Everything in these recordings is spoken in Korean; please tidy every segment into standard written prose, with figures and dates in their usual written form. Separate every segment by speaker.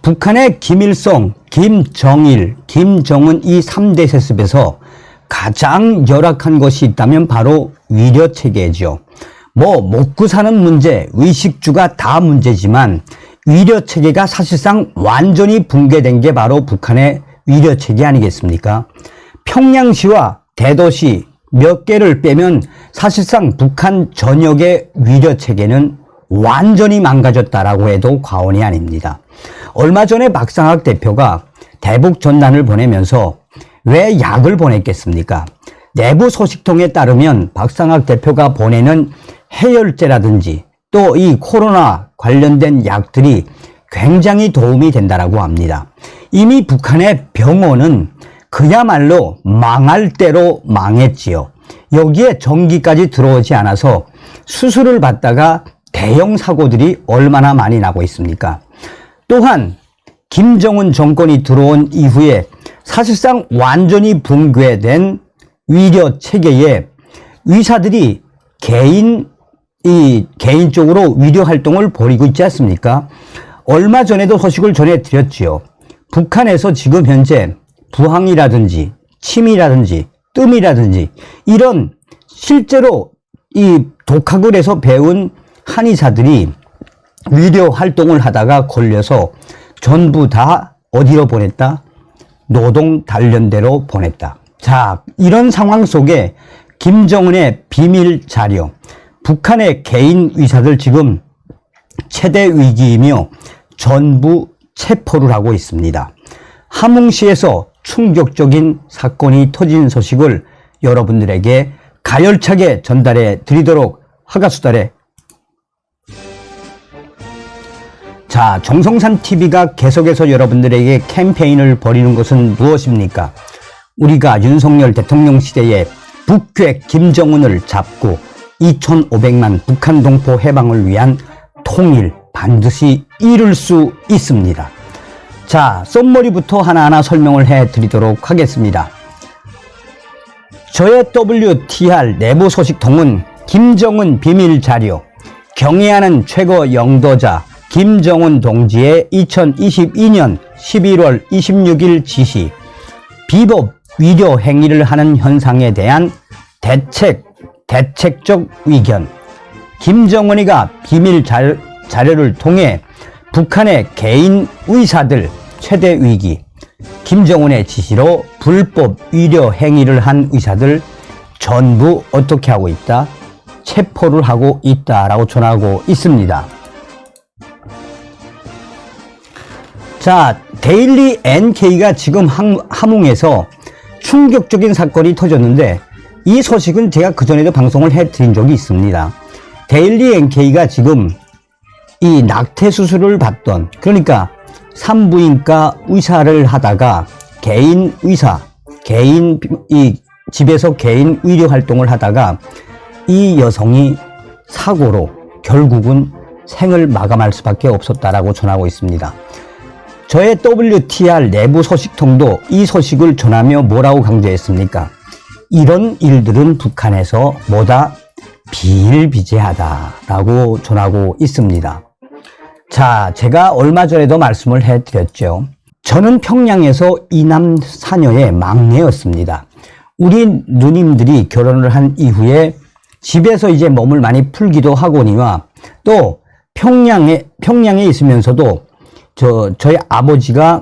Speaker 1: 북한의 김일성, 김정일, 김정은 이 3대 세습에서 가장 열악한 것이 있다면 바로 위려체계죠. 먹고 사는 문제, 의식주가 다 문제지만 위려체계가 사실상 완전히 붕괴된 게 바로 북한의 위려체계 아니겠습니까? 평양시와 대도시 몇 개를 빼면 사실상 북한 전역의 위려체계는 완전히 망가졌다라고 해도 과언이 아닙니다. 얼마 전에 박상학 대표가 대북 전단을 보내면서 왜 약을 보냈겠습니까? 내부 소식통에 따르면 박상학 대표가 보내는 해열제라든지 또 이 코로나 관련된 약들이 굉장히 도움이 된다라고 합니다. 이미 북한의 병원은 그야말로 망할 대로 망했지요. 여기에 전기까지 들어오지 않아서 수술을 받다가 대형 사고들이 얼마나 많이 나고 있습니까? 또한 김정은 정권이 들어온 이후에 사실상 완전히 붕괴된 위려 체계에 의사들이 개인적으로 위려 활동을 벌이고 있지 않습니까? 얼마 전에도 소식을 전해드렸지요. 북한에서 지금 현재 부항이라든지 침이라든지 뜸이라든지 이런 실제로 이 독학을 해서 배운 한의사들이 위려 활동을 하다가 걸려서 전부 다 어디로 보냈다? 노동 단련대로 보냈다. 자, 이런 상황 속에 김정은의 비밀 자료, 북한의 개인 의사들 지금 최대 위기이며 전부 체포를 하고 있습니다. 함흥시에서 충격적인 사건이 터진 소식을 여러분들에게 가열차게 전달해 드리도록 하겠습니다. 자, 정성산TV가 계속해서 여러분들에게 캠페인을 벌이는 것은 무엇입니까? 우리가 윤석열 대통령 시대에 북괴 김정은을 잡고 2,500만 북한 동포 해방을 위한 통일 반드시 이룰 수 있습니다. 자, 썸머리부터 하나하나 설명을 해드리도록 하겠습니다. 저의 WTR 내부 소식통은 김정은 비밀 자료, 경애하는 최고 영도자 김정은 동지의 2022년 11월 26일 지시, 비법 위려 행위를 하는 현상에 대한 대책적 의견, 김정은이가 비밀 자료를 통해 북한의 개인 의사들 최대 위기, 김정은의 지시로 불법 위려 행위를 한 의사들 전부 어떻게 하고 있다? 체포를 하고 있다라고 전하고 있습니다. 자, 데일리 NK가 지금 함흥에서 충격적인 사건이 터졌는데 이 소식은 제가 그전에도 방송을 해드린 적이 있습니다. 데일리 NK가 지금 이 낙태 수술을 받던, 그러니까 산부인과 의사를 하다가 집에서 개인 의료 활동을 하다가 이 여성이 사고로 결국은 생을 마감할 수밖에 없었다라고 전하고 있습니다. 저의 WTR 내부 소식통도 이 소식을 전하며 뭐라고 강조했습니까? 이런 일들은 북한에서 뭐다? 비일비재하다라고 전하고 있습니다. 자, 제가 얼마 전에도 말씀을 해드렸죠. 저는 평양에서 이남 사녀의 막내였습니다. 우리 누님들이 결혼을 한 이후에 집에서 이제 몸을 많이 풀기도 하거니와 또 평양에 있으면서도 저희 아버지가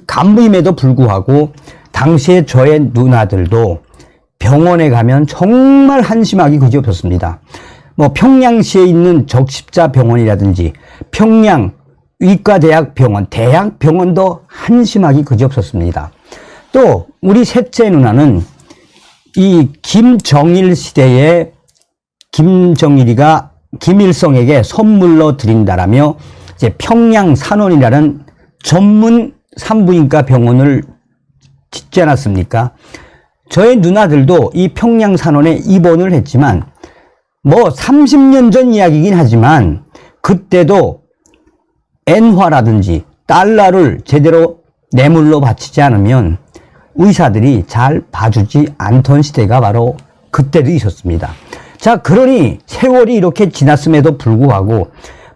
Speaker 1: 간부임에도 불구하고 당시에 저의 누나들도 병원에 가면 정말 한심하기 그지없었습니다. 평양시에 있는 적십자 병원이라든지 평양 의과대학병원, 대학병원도 한심하기 그지없었습니다. 또 우리 셋째 누나는 이 김정일 시대에 김정일이가 김일성에게 선물로 드린다라며 이제 평양 산원이라는 전문 산부인과 병원을 짓지 않았습니까? 저의 누나들도 이 평양 산원에 입원을 했지만 30년 전 이야기이긴 하지만 그때도 엔화라든지 달러를 제대로 뇌물로 바치지 않으면 의사들이 잘 봐주지 않던 시대가 바로 그때도 있었습니다. 자, 그러니 세월이 이렇게 지났음에도 불구하고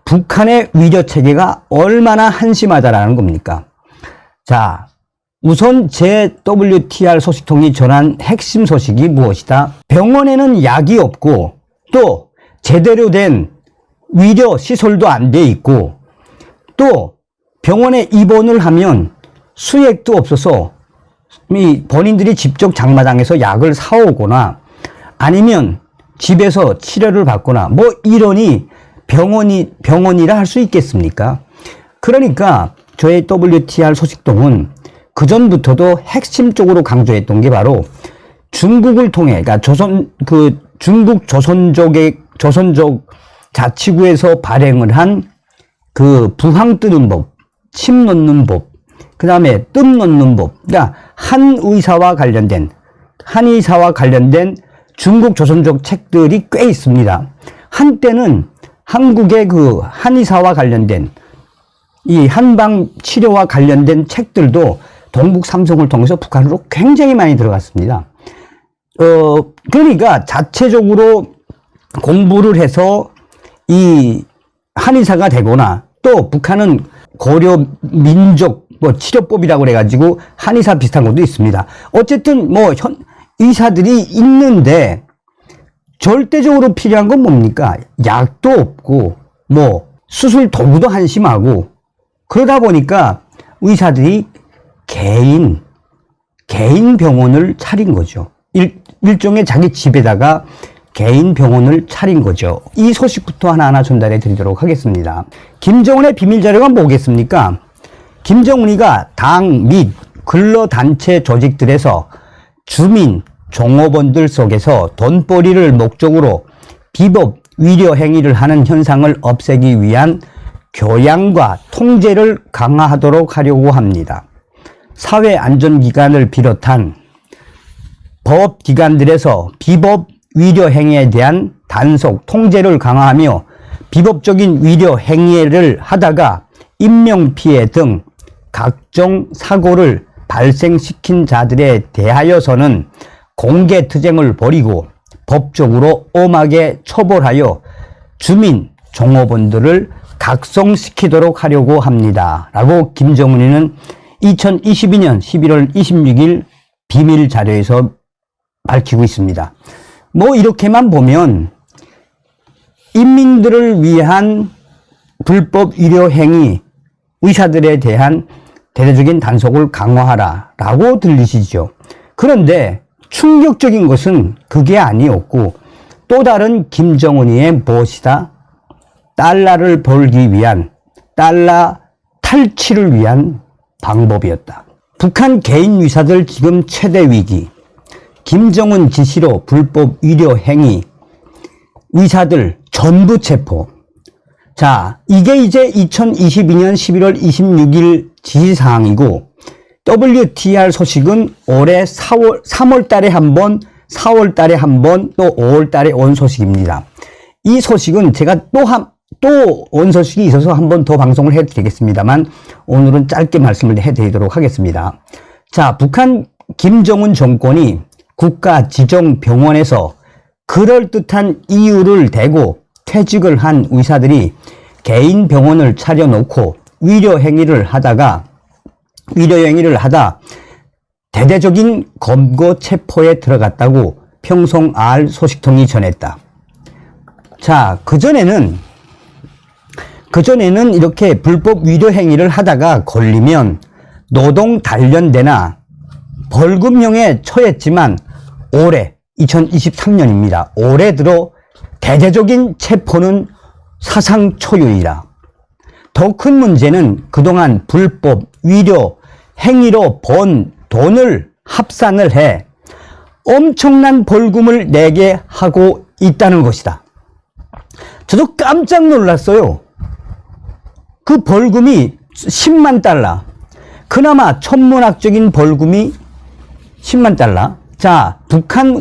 Speaker 1: 북한의 위려 체계가 얼마나 한심하다라는 겁니까? 자, 우선 JWTR 소식통이 전한 핵심 소식이 무엇이다? 병원에는 약이 없고 또 제대로 된 위려 시설도 안 돼 있고 또 병원에 입원을 하면 수액도 없어서 본인들이 직접 장마당에서 약을 사오거나 아니면 집에서 치료를 받거나 뭐 이러니 병원이라 할 수 있겠습니까? 그러니까 저의 WTR 소식통은 그전부터도 핵심적으로 강조했던 게 바로 중국을 통해, 그러니까 중국 조선족 자치구에서 발행을 한 그 부항 뜨는 법, 침 놓는 법, 그 다음에 뜸 놓는 법, 그러니까 한의사와 관련된 중국 조선족 책들이 꽤 있습니다. 한때는 한국의 그 한의사와 관련된 이 한방 치료와 관련된 책들도 동북 삼성을 통해서 북한으로 굉장히 많이 들어갔습니다. 그러니까 자체적으로 공부를 해서 이 한의사가 되거나 또 북한은 고려 민족 치료법이라고 그래가지고 한의사 비슷한 것도 있습니다. 어쨌든 의사들이 있는데 절대적으로 필요한 건 뭡니까? 약도 없고 수술 도구도 한심하고 그러다 보니까 의사들이 개인 병원을 차린 거죠. 일종의 자기 집에다가 개인 병원을 차린 거죠. 이 소식부터 하나하나 전달해 드리도록 하겠습니다. 김정은의 비밀 자료가 뭐겠습니까? 김정은이가 당 및 근로단체 조직들에서 주민, 종업원들 속에서 돈벌이를 목적으로 비법 위려 행위를 하는 현상을 없애기 위한 교양과 통제를 강화하도록 하려고 합니다. 사회안전기관을 비롯한 법기관들에서 비법 위려 행위에 대한 단속, 통제를 강화하며 비법적인 위려 행위를 하다가 인명피해 등 각종 사고를 발생시킨 자들에 대하여서는 공개투쟁을 벌이고 법적으로 엄하게 처벌하여 주민, 종업원들을 각성시키도록 하려고 합니다. 라고 김정은이는 2022년 11월 26일 비밀 자료에서 밝히고 있습니다. 이렇게만 보면 인민들을 위한 불법 위려 행위, 의사들에 대한 대대적인 단속을 강화하라 라고 들리시죠. 그런데 충격적인 것은 그게 아니었고 또 다른 김정은이의 무엇이다? 달러를 벌기 위한, 달러 탈취를 위한 방법이었다. 북한 개인 의사들 지금 최대 위기, 김정은 지시로 불법 위려 행위, 의사들 전부 체포. 자, 이게 이제 2022년 11월 26일 지시사항이고 WTR 소식은 올해 3월 달에 한 번, 4월 달에 한 번, 또 5월 달에 온 소식입니다. 이 소식은 제가 또 온 소식이 있어서 한 번 더 방송을 해드리겠습니다만 오늘은 짧게 말씀을 해드리도록 하겠습니다. 자, 북한 김정은 정권이 국가지정병원에서 그럴듯한 이유를 대고 퇴직을 한 의사들이 개인 병원을 차려놓고 위려 행위를 하다 대대적인 검거 체포에 들어갔다고 평송알 소식통이 전했다. 자, 그전에는 이렇게 불법 위려 행위를 하다가 걸리면 노동 단련대나 벌금형에 처했지만 올해 2023년입니다. 올해 들어 대대적인 체포는 사상 초유이다. 더 큰 문제는 그동안 불법 위려 행위로 번 돈을 합산을 해 엄청난 벌금을 내게 하고 있다는 것이다. 저도 깜짝 놀랐어요. 그 벌금이 10만 달러. 그나마 천문학적인 벌금이 10만 달러. 자, 북한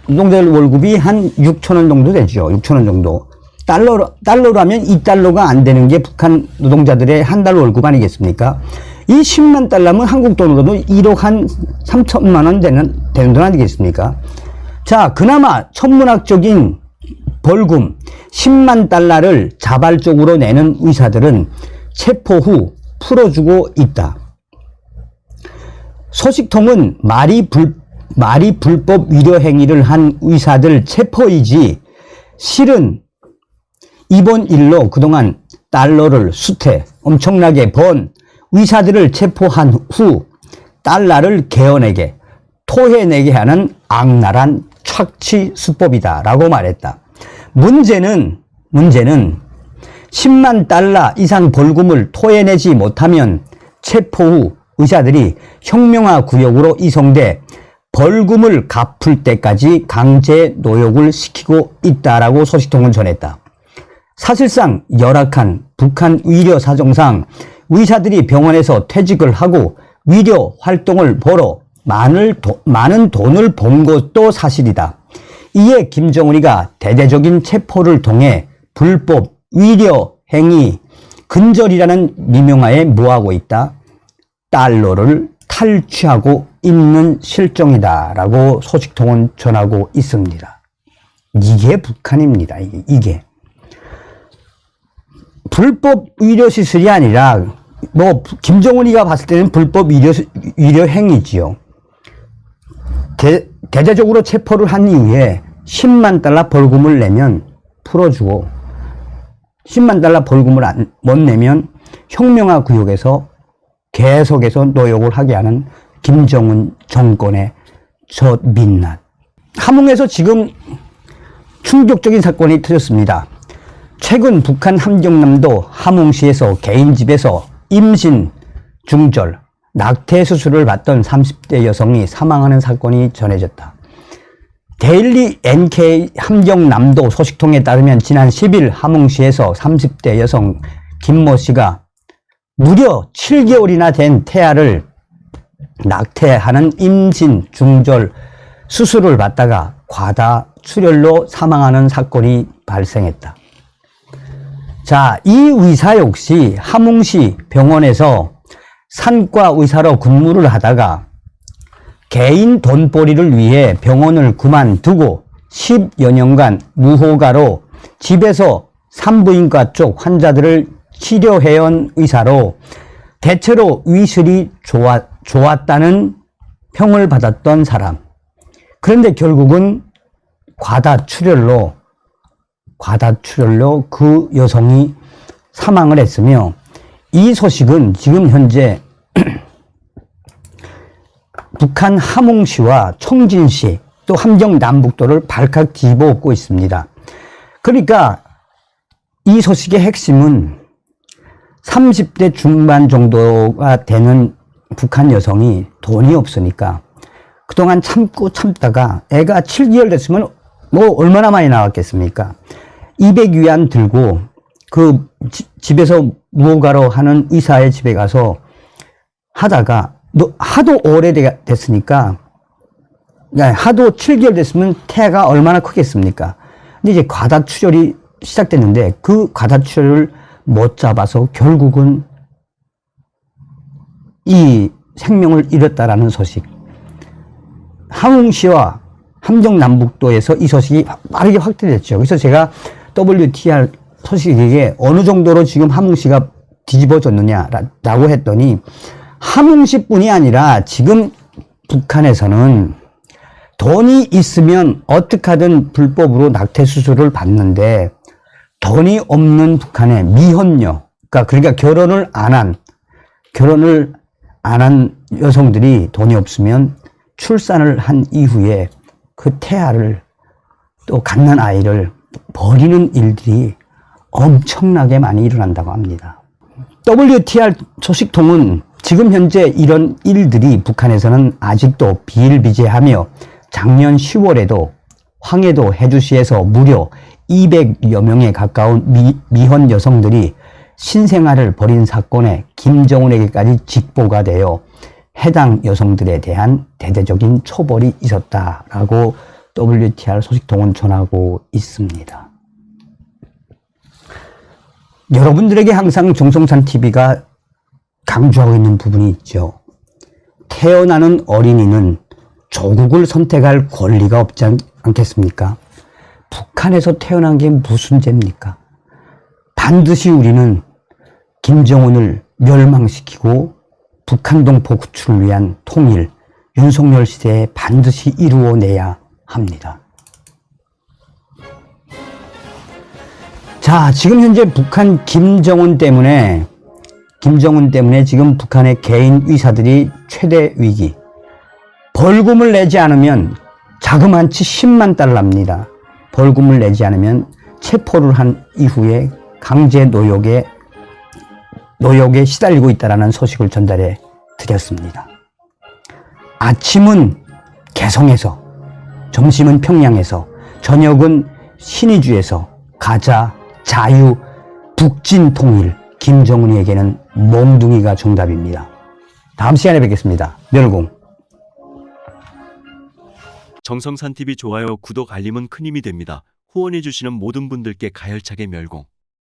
Speaker 1: 노동자들 월급이 한 6,000원 정도 되죠. 6,000원 정도. 달러라면 2달러가 안 되는 게 북한 노동자들의 한 달 월급 아니겠습니까? 이 10만 달러면 한국 돈으로도 1억 한 3천만 원 되는 돈 아니겠습니까? 자, 그나마 천문학적인 벌금 10만 달러를 자발적으로 내는 의사들은 체포 후 풀어주고 있다. 소식통은 말이 불법 위려 행위를 한 의사들 체포이지 실은 이번 일로 그동안 달러를 엄청나게 번 의사들을 체포한 후 달러를 개어내게 토해내게 하는 악랄한 착취 수법이다 라고 말했다. 문제는 10만 달러 이상 벌금을 토해내지 못하면 체포 후 의사들이 혁명화 구역으로 이송돼 벌금을 갚을 때까지 강제 노역을 시키고 있다라고 소식통은 전했다. 사실상 열악한 북한 위려 사정상 의사들이 병원에서 퇴직을 하고 위려 활동을 보러 많은 돈을 번 것도 사실이다. 이에 김정은이가 대대적인 체포를 통해 불법 위려 행위 근절이라는 미명하에 뭐하고 있다? 달러를 탈취하고 있는 실정이다 라고 소식통은 전하고 있습니다. 이게 북한입니다. 이게 불법 위려 시술이 아니라 김정은이가 봤을 때는 불법 위려 행위지요. 대대적으로 체포를 한 이후에 10만 달러 벌금을 내면 풀어주고 10만 달러 벌금을 못 내면 혁명화 구역에서 계속해서 노역을 하게 하는 김정은 정권의 저 민낯. 함흥에서 지금 충격적인 사건이 터졌습니다. 최근 북한 함경남도 함흥시에서 개인 집에서 임신, 중절, 낙태 수술을 받던 30대 여성이 사망하는 사건이 전해졌다. 데일리 NK 함경남도 소식통에 따르면 지난 10일 함흥시에서 30대 여성 김모 씨가 무려 7개월이나 된 태아를 낙태하는 임신, 중절 수술을 받다가 과다 출혈로 사망하는 사건이 발생했다. 자, 이 의사 역시 함흥시 병원에서 산과 의사로 근무를 하다가 개인 돈벌이를 위해 병원을 그만두고 10여 년간 무허가로 집에서 산부인과 쪽 환자들을 치료해온 의사로 대체로 위술이 좋았다는 평을 받았던 사람. 그런데 결국은 과다 출혈로 그 여성이 사망을 했으며 이 소식은 지금 현재 북한 함흥시와 청진시 또 함경남북도를 발칵 뒤집어엎고 있습니다. 그러니까 이 소식의 핵심은 30대 중반 정도가 되는 북한 여성이 돈이 없으니까 그동안 참다가 애가 7개월 됐으면 얼마나 많이 나왔겠습니까? 200위안 들고 그 집에서 무허가로 하는 의사의 집에 가서 하다가 하도 오래됐으니까 하도 7개월 됐으면 태아가 얼마나 크겠습니까? 근데 이제 과다출혈이 시작됐는데 그 과다출혈을 못 잡아서 결국은 이 생명을 잃었다라는 소식. 함흥시와 함경남북도에서 이 소식이 빠르게 확대됐죠. 그래서 제가 WTR 소식에게 어느 정도로 지금 함흥시가 뒤집어졌느냐라고 했더니 함흥시뿐이 아니라 지금 북한에서는 돈이 있으면 어떻게 하든 불법으로 낙태 수술을 받는데 돈이 없는 북한의 미혼녀, 그러니까 결혼을 안 한 여성들이 돈이 없으면 출산을 한 이후에 그 태아를 또 갓난 아이를 버리는 일들이 엄청나게 많이 일어난다고 합니다. WTR 소식통은 지금 현재 이런 일들이 북한에서는 아직도 비일비재하며 작년 10월에도 황해도 해주시에서 무려 200여 명에 가까운 미혼 여성들이 신생아를 벌인 사건에 김정은에게까지 직보가 되어 해당 여성들에 대한 대대적인 처벌이 있었다라고 WTR 소식통은 전하고 있습니다. 여러분들에게 항상 정성산TV가 강조하고 있는 부분이 있죠. 태어나는 어린이는 조국을 선택할 권리가 없지 않겠습니까? 북한에서 태어난 게 무슨 죄입니까? 반드시 우리는 김정은을 멸망시키고 북한 동포 구출을 위한 통일, 윤석열 시대에 반드시 이루어내야 합니다. 자, 지금 현재 북한 김정은 때문에 지금 북한의 개인 의사들이 최대 위기. 벌금을 내지 않으면 자그만치 10만 달러입니다. 벌금을 내지 않으면 체포를 한 이후에 강제 노역에 시달리고 있다는 소식을 전달해 드렸습니다. 아침은 개성에서, 점심은 평양에서, 저녁은 신의주에서 가자, 자유, 북진 통일, 김정은이에게는 몽둥이가 정답입니다. 다음 시간에 뵙겠습니다. 멸공.
Speaker 2: 정성산 TV 좋아요, 구독, 알림은 큰 힘이 됩니다. 후원해주시는 모든 분들께 가열차게 멸공.